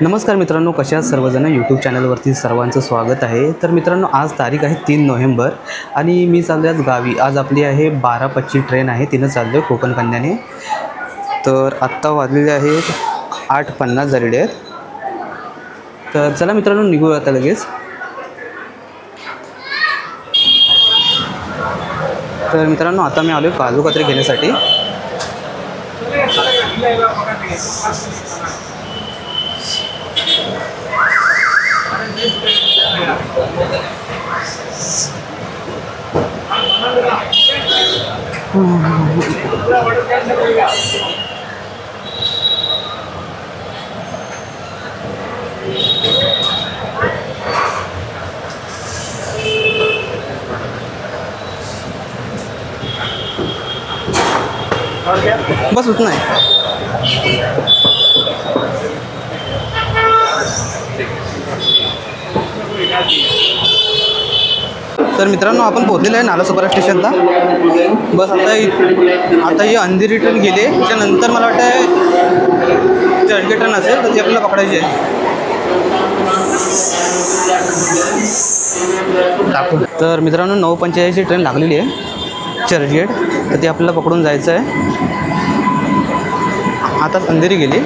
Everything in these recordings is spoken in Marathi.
नमस्कार मित्रांनो, कशा आहात सर्वजण. यूट्यूब चॅनलवरती सर्वांचं स्वागत आहे. तर मित्रांनो, आज तारीख आहे 3 नोव्हेंबर आणि मी चाललो आज गावी. आज आपली आहे 12:25 ट्रेन आहे, तिनं चाललो आहे कोकण कन्याने. तर आत्ता वाजलेले आहेत 8:50 झालेले आहेत. तर चला मित्रांनो, निघू आता लगेच. तर मित्रांनो, आता मी आलो काजू कतरी घेण्यासाठी. बस उतना है. तर मित्रांनो, आपण पोहोचलेलो आहे नालासोपारा स्टेशनला. बस आता ही अंधेरी ट्रेन गेली. त्याच्यानंतर मला वाटतं चर्चगेट ट्रेन असेल, तर ती आपल्याला पकडायची आहे. तर मित्रांनो, 9:45 ट्रेन लागलेली आहे चर्चगेट, तर ती आपल्याला पकडून जायचं आहे. आता अंधेरी गेली.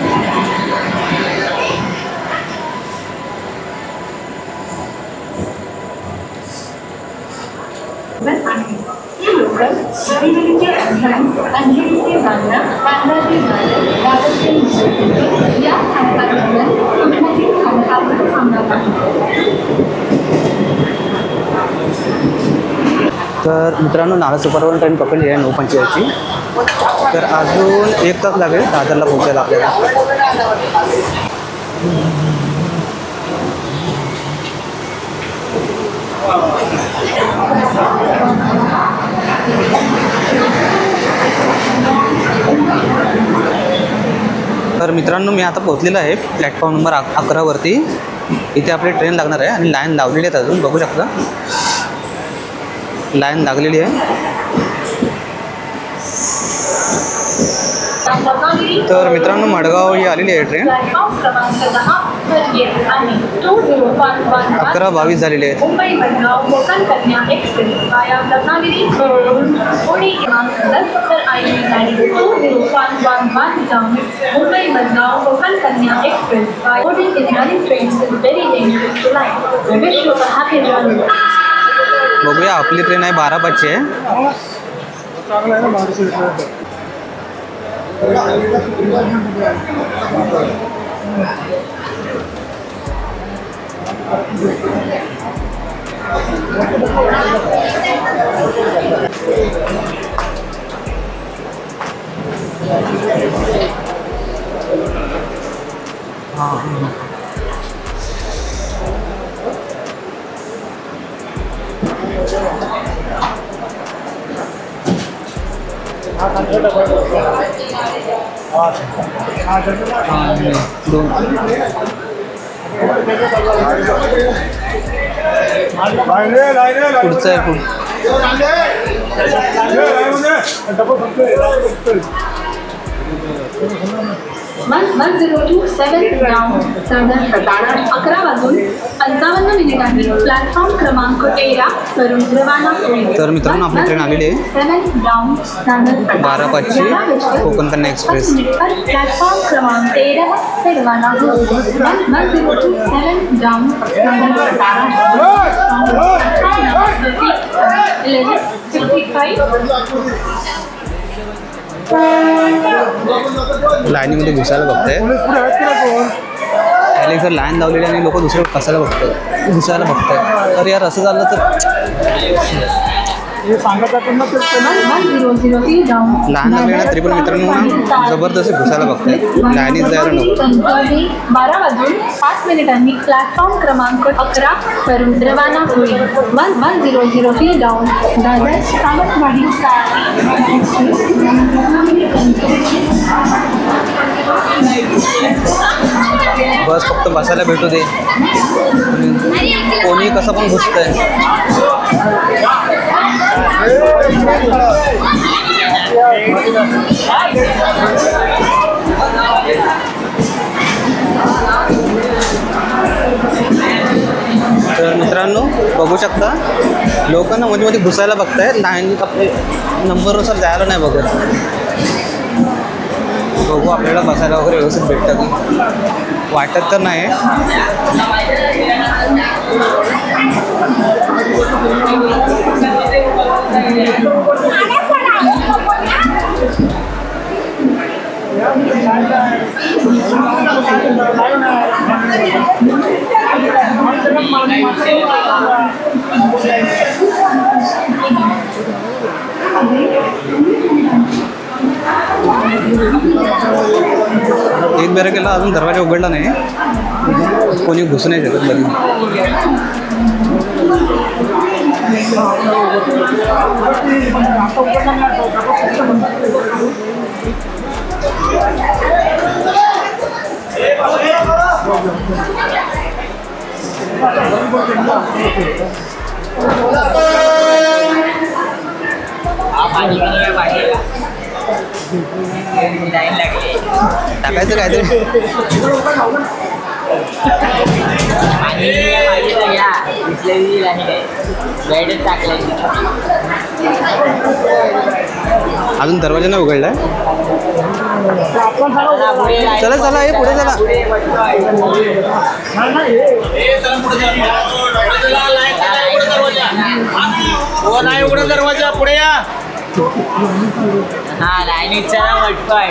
तर मित्रांनो, नालासोपारावरून ट्रेन पकडली आहे 9:45. तर अजून 1 तास लागेल दादरला पोहोचायला आपल्याला. तर मित्रांनो, मी आता पोहोचलेलो आहे प्लॅटफॉर्म नंबर 11 वरती. इथे आपली ट्रेन लागणार आहे आणि लाईन लावलेली आहेत. अजून बघू शकता लाईन लागलेली आहे. तर मित्रांनो, मडगाव ही आलेली आहे ट्रेन. 11:22 झालेली आहे. बघूया, आपली ट्रेन आहे 12:05 आहे. पुढचं आहे पुढं. प्लॅटफॉर्म क्रमांक 13 वरून रवाना होईल. तर मित्रांनो, आपली ट्रेन आलेली आहे 12:05 कोकण कन्या एक्सप्रेस. प्लॅटफॉर्म क्रमांक 13 से रवाना होईल. 1027 डाउन लाईनीमध्ये घुसायला बघताय. त्याला जर लाईन लावलेली आणि लोक दुसरे कसायला बघतात, घुसायला बघताय. तर यार, असं झालं तर लहान लागले ना, तरी पण मित्रांनो जबरदस्त घुसायला बघताय. लाईनीत जायला नको. 12:05 प्लॅटफॉर्म क्रमांक 11 वरून रवाना होईल. 1100 डाऊन दादर सावंतवाडी. बस फक्त बसायला भेटू दे. कोणी कसं पण घुसतंय. बघू शकता लोकांना मध्ये घुसायला बघतायत, लाईन आपले नंबरनुसार जायला नाही बघत. बघू आपल्याला बसायला वगैरे व्यवस्थित भेटतं की वाटत तर नाही. एक बॅरेकेला अजून दरवाजा उघडला नाही, कोणी घुसू नाही शकत मध्ये. टाकायचं काय ते अजून दरवाजा नाही उघडलाय. चला चला हे पुढे चला. नाही उघडा दरवाजा, पुढे या. हा लाईनीचा वाटतोय.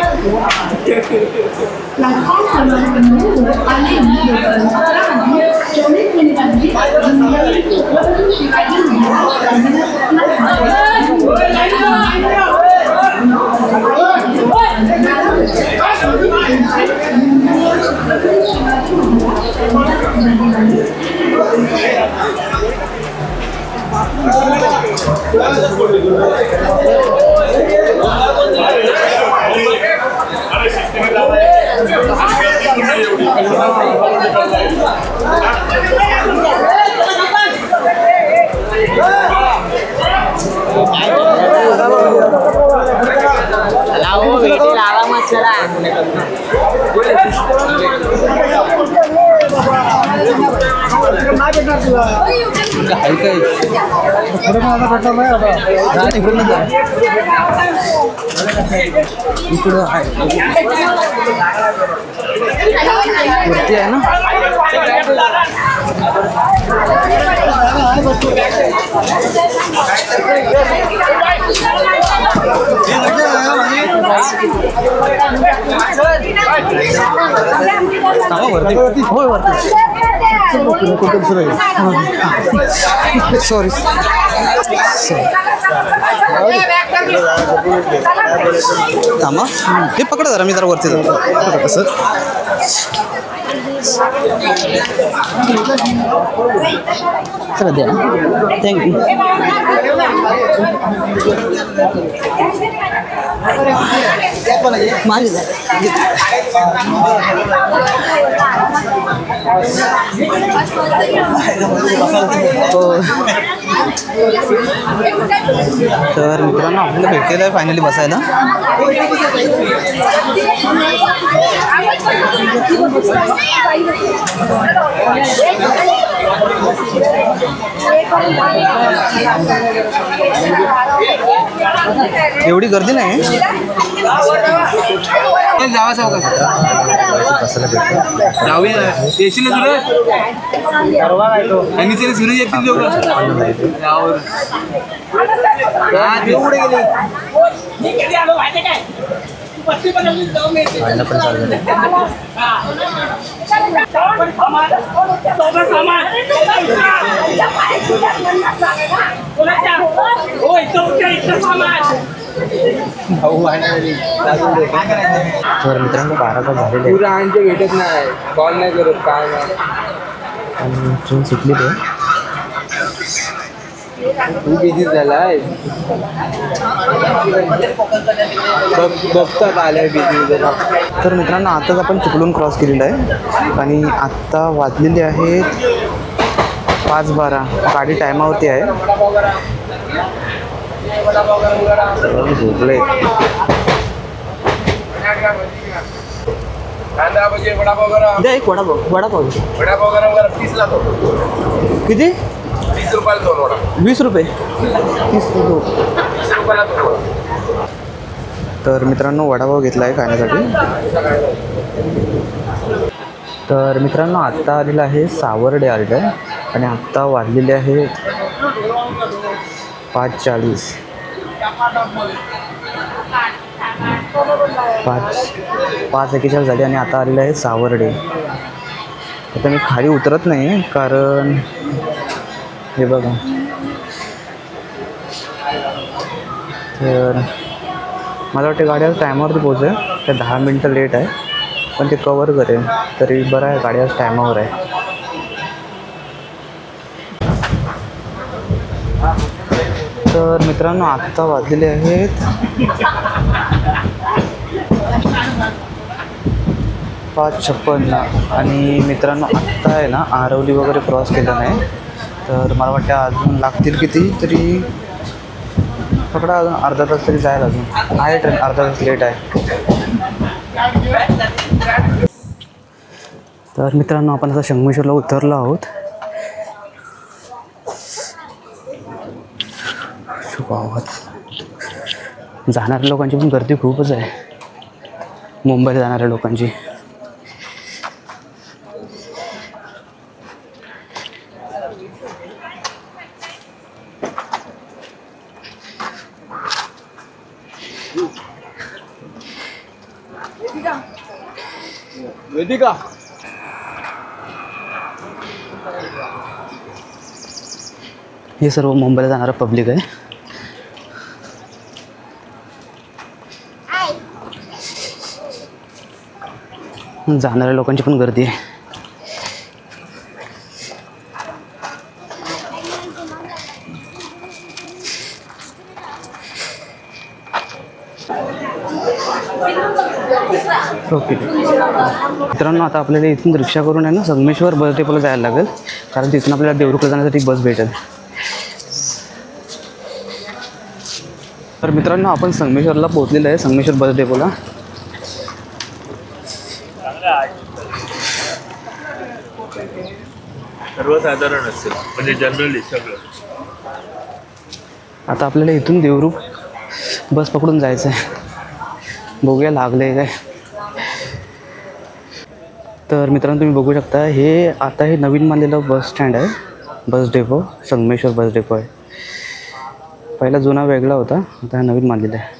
इकडं आहे वरती आहे ना. वरती होय वरती. सॉरी थांबा हे पकडा जरा, मी जरा वरती जातो. कसं चला द्या, थँक्यू. माझी तर मित्रांनो आपल्याला भेटलेलं आहे फायनली बसायला. एवढी गर्दी नाही जावा सावकाश बसायला भेटतं. जाऊया येशील आणि तरी सुरेश येतील लोक. पुढे गेले भांडणं पण चालू झाले. तर मित्रांनो 12 तास झालेले पुरा आणचे भेटत नाही, कॉल नाही करत काय नाही. आणि ट्रेन सुटली ते तू बिझी झालाय बघतात आलाय बिझी. तर मित्रांनो आताच आपण चिपळूण क्रॉस केलेलं आहे आणि आत्ता वाजलेली आहे 5:12. गाडी टायमावरती आहे. झोपले कांदा भजी वडापाव गरम द्या एक वडापाव वडापाव वडापाव गरम गरम 30 ला तो किती 30 रुपयाला दोन वडा 20 रुपये 30 रुपये 30 रुपयाला दोन वडा. तर मित्रांनो वडापाव घेतला आहे खाण्यासाठी. तर मित्रांनो आत्ता आलेलं आहे सावर्डे ऑर्डर आणि आत्ता वाजलेले आहे 5:40. 5:41 झाली आणि आता आलेलं आहे सावर्डे. आता मी खाली उतरत नाही कारण हे बघा तर मला वाटते गाडी आज टायमावरती पोहोचेल. ते 10 मिनटं लेट आहे पण ते कवर करेल तरी बरं आहे. गाडी आज टायमावर आहे. तर मित्रांनो आत्ता वाजलेले आहेत 5:56 आणि मित्रांनो आत्ता आहे ना आरवली वगैरे क्रॉस केलं नाही तर मला वाटतं अजून लागतील किती तरी पकडा अजून अर्धा तास तरी जाईल. अजून आहे ट्रेन अर्धा तास लेट आहे. तर मित्रांनो आपण आता संगमेश्वरला उतरलो आहोत. जाणाऱ्या लोकांची पण गर्दी खूपच आहे. मुंबईला जाणाऱ्या लोकांची. वेदिका हे सर्व मुंबईला जाणारं पब्लिक आहे. जाणाऱ्या लोकांची पण गर्दी आहे. ओके मित्रांनो आता आपल्याला इथून रिक्षा करून आहे ना संगमेश्वर बस डेपोला जायला लागेल कारण तिथून आपल्याला देवरुखला जाण्यासाठी बस भेटेल. तर मित्रांनो आपण संगमेश्वरला पोहोचलेलं आहे. संगमेश्वर बस डेपोला. सर्वसाधारण असेल म्हणजे जनरली सगळं. आता आपल्याला इथून देवरुख बस पकडून जायचं आहे. बघूया लागले काय. तर मित्रांनो तुम्ही बघू शकता हे आता हे नवीन बांधलेलं बस स्टँड आहे. Bus depot Sangameshwar bus depot आहे. पहिला जुना वेगळा होता आता हा नवीन बांधलेला आहे.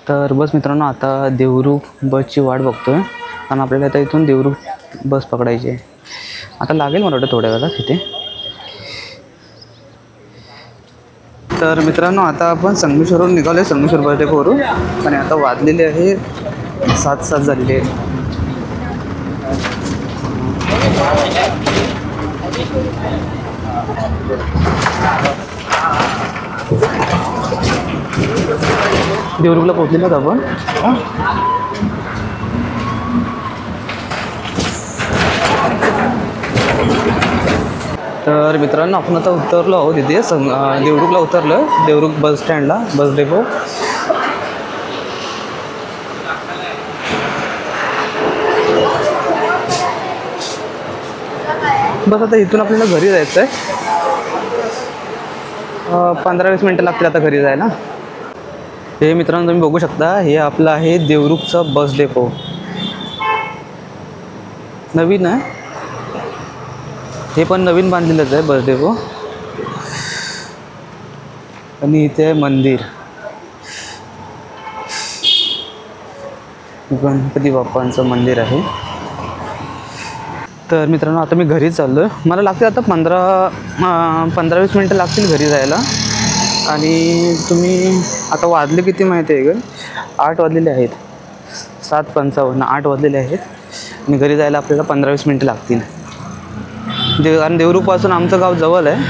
तर बस मित्रांनो आता देवरुख बसची वाट बघतोय कारण आपल्याला आता इथून देवरुख बस पकडायची आहे. आता लागेल मला वाटतं थोड्या वेळात तिथे. तर मित्रांनो आता आपण संगमेश्वरवरून निघालो आहे संगमेश्वर बस डेपोवरून आणि आता वाजलेले आहे 7:07 झालेले आहे. देवरुखला पोहोचलेलो आपण. तर मित्रांनो आपण आता उतरलो आहोत इथे देवरुखला उतरलं. देवरुख बस स्टँडला बस डेपो. बस आता इथून आपल्याला घरी जायचं आहे. 15-20 मिनटं लागतील आता घरी जायला. हे मित्रांनो तुम्ही बघू शकता हे आपलं आहे देवरुखचं बस डेपो. नवीन आहे हे पण नवीन बांधलेलंच आहे बस डेपो. आणि इथे आहे मंदिर गणपती बाप्पांचं मंदिर आहे. तर मित्रांनो आता मी घरी चाललो आहे. मला लागते आता 15-20 मिनटं लागतील घरी जायला. आणि तुम्ही आता वाजले किती माहिती आहे का 8 वाजलेले आहेत. 7:55 8 वाजलेले आहेत आणि घरी जायला आपल्याला 15-20 मिनटं लागतील. कारण देवरुखपासून आमचं गाव जवळ आहे.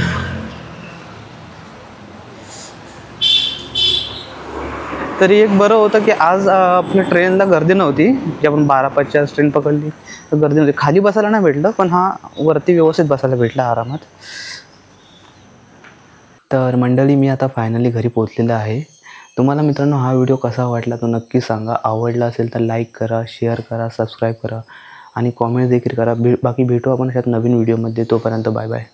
तरी एक बरं होतं की आज आपल्या ट्रेनला गर्दी नव्हती. जी आपण 12:50 ट्रेन पकडली तर गर्दी नव्हती. खाली बसायला नाही भेटलं पण हा वरती व्यवस्थित बसायला भेटला आरामात. तर मंडळी मी आता फायनली घरी पोहोचलेलं आहे. तुम्हाला मित्रांनो हा व्हिडिओ कसा वाटला तो नक्की सांगा. आवडला असेल तर लाईक करा, शेअर करा, सबस्क्राईब करा आणि कॉमेंट देखील करा. बाकी भेटू आपण अशात नवीन व्हिडिओमध्ये. तोपर्यंत बाय बाय.